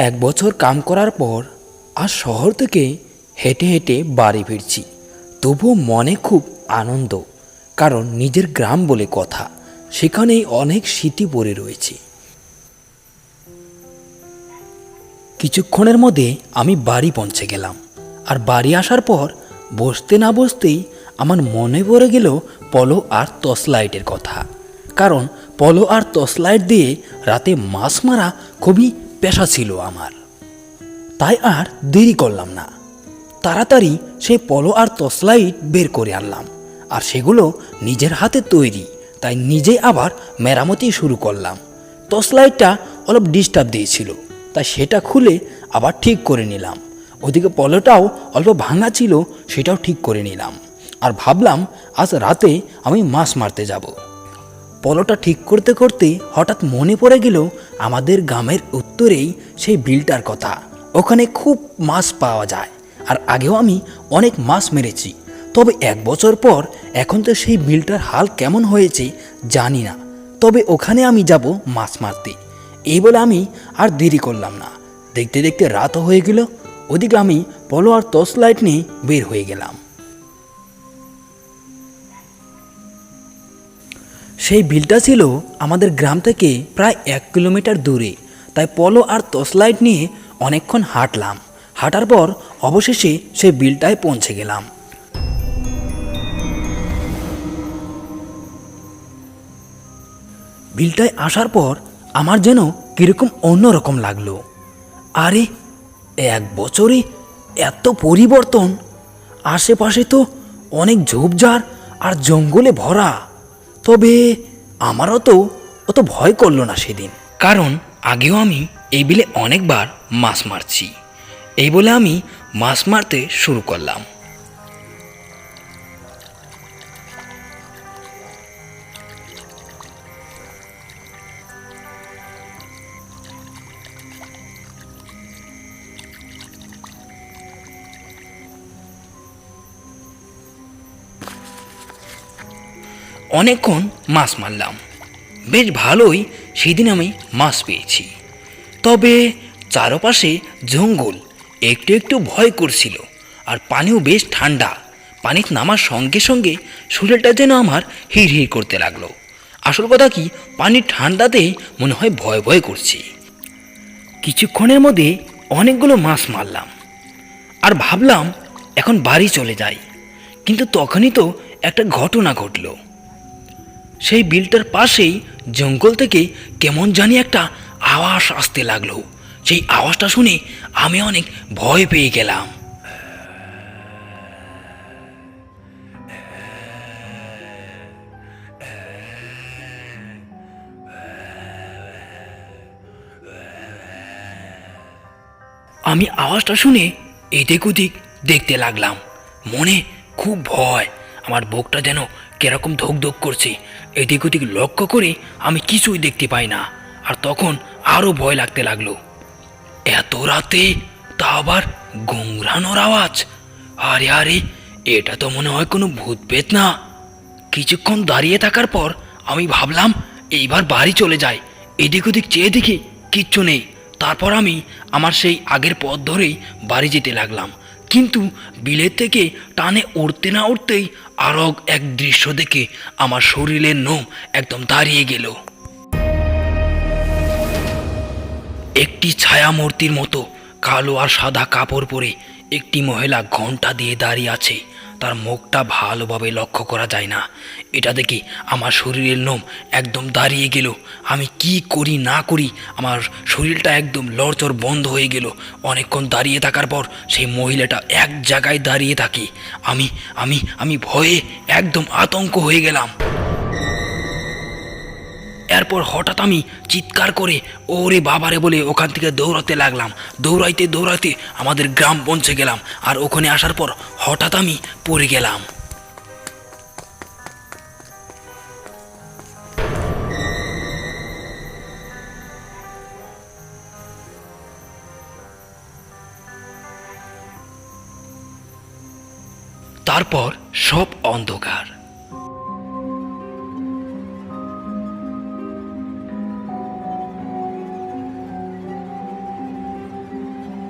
এক বছর কাম করার পর আজ শহর থেকে হেঁটে হেঁটে বাড়ি ফিরছি। তবুও মনে খুব আনন্দ, কারণ নিজের গ্রাম বলে কথা, সেখানেই অনেক স্মৃতি পড়ে রয়েছে। কিছুক্ষণের মধ্যে আমি বাড়ি পৌঁছে গেলাম। আর বাড়ি আসার পর বসতে না বসতেই আমার মনে পড়ে গেল পলো আর টর্চ লাইটের কথা। কারণ পলো আর টর্চ লাইট দিয়ে রাতে মাছ মারা খুবই পেশা ছিল আমার। তাই আর দেরি করলাম না, তাড়াতাড়ি সেই পলো আর টর্চ লাইট বের করে আনলাম। আর সেগুলো নিজের হাতে তৈরি, তাই নিজেই আবার মেরামতি শুরু করলাম। টর্চ লাইটটা অল্প ডিস্টার্ব দিয়েছিল, তাই সেটা খুলে আবার ঠিক করে নিলাম। ওদিকে পলোটাও অল্প ভাঙা ছিল, সেটাও ঠিক করে নিলাম। আর ভাবলাম আজ রাতে আমি মাছ মারতে যাব। পলোটা ঠিক করতে করতে হঠাৎ মনে পড়ে গেল আমাদের গ্রামের উত্তরেই সেই বিলটার কথা। ওখানে খুব মাছ পাওয়া যায়, আর আগেও আমি অনেক মাছ মেরেছি। তবে এক বছর পর এখন তো সেই বিলটার হাল কেমন হয়েছে জানি না। তবে ওখানে আমি যাব মাছ মারতে। এই বলে আমি আর দেরি করলাম না। দেখতে দেখতে রাতও হয়ে গেল। ওদিকে আমি পলো আর টর্চ লাইট নিয়ে বের হয়ে গেলাম। সেই বিলটা ছিল আমাদের গ্রাম থেকে প্রায় 1 কিলোমিটার দূরে। তাই পলো আর টর্চ লাইট নিয়ে অনেকক্ষণ হাঁটলাম। হাঁটার পর অবশেষে সেই বিলটায় পৌঁছে গেলাম। বিলটায় আসার পর আমার যেন কীরকম অন্যরকম লাগলো। আরে, 1 বছরে এত পরিবর্তন! আশেপাশে তো অনেক ঝোপঝাড় আর জঙ্গলে ভরা। তবে আমারও তো অত ভয় করলো না সেদিন, কারণ আগেও আমি এই বিলে অনেকবার মাছ মারছি। এই বলে আমি মাছ মারতে শুরু করলাম। অনেকক্ষণ মাছ মারলাম, বেশ ভালোই সেদিন আমি মাছ পেয়েছি। তবে চারপাশে জঙ্গল, একটু একটু ভয় করছিল। আর পানিও বেশ ঠান্ডা। পানিতে নামার সঙ্গে সঙ্গে শরীরটা যেন আমার হিড় হিড় করতে লাগলো। আসল কথা কি, পানির ঠান্ডাতেই মনে হয় ভয় ভয় করছি। কিছুক্ষণের মধ্যে অনেকগুলো মাছ মারলাম আর ভাবলাম এখন বাড়ি চলে যাই। কিন্তু তখনই তো একটা ঘটনা ঘটলো। সেই বিলটার পাশেই জঙ্গল থেকে কেমন জানি একটা আওয়াজ আসতে লাগলো। সেই আওয়াজটা শুনে আমি অনেক ভয় পেয়ে গেলাম। আমি আওয়াজটা শুনে এদিক ওদিক দেখতে লাগলাম। মনে খুব ভয়, আমার বুকটা যেন কিরকম ধক ধক করছে। এদিক ওদিক লক্ষ্য করে আমি কিছুই দেখতে পাই না। আর তখন আরো ভয় লাগতে লাগলো। এত রাতে, তা আবার গুংরানোর আওয়াজ! আরে আরে, এটা তো মনে হয় কোনো ভূত পেত না। কিছুক্ষণ দাঁড়িয়ে থাকার পর আমি ভাবলাম এইবার বাড়ি চলে যাই। এদিক ওদিক চেয়ে দেখি কিচ্ছু নেই। তারপর আমি আমার সেই আগের পথ ধরেই বাড়ি যেতে লাগলাম। কিন্তু বিলের থেকে টানে উঠতে না উঠতেই আরও এক দৃশ্য দেখে আমার শরীরের নোম একদম দাঁড়িয়ে গেল। একটি ছায়ামূর্তির মতো কালো আর সাদা কাপড় পরে একটি মহিলা ঘণ্টা দিয়ে দাঁড়িয়ে আছে। তার মুখটা ভালোভাবে লক্ষ্য করা যায় না। এটা দেখে আমার শরীরের লোম একদম দাঁড়িয়ে গেল। আমি কি করি না করি, আমার শরীরটা একদম লড়চড় বন্ধ হয়ে গেল। অনেকক্ষণ দাঁড়িয়ে থাকার পর সেই মহিলাটা এক জায়গায় দাঁড়িয়ে থাকে। আমি আমি আমি ভয়ে একদম আতঙ্ক হয়ে গেলাম। এরপর হঠাৎ আমি চিৎকার করে ওরে বাবারে বলে ওখান থেকে দৌড়াতে লাগলাম। দৌড়াইতে দৌড়াইতে আমাদের গ্রাম পৌঁছে গেলাম। আর ওখানে আসার পর হঠাৎ আমি পড়ে গেলাম। তারপর সব অন্ধকার।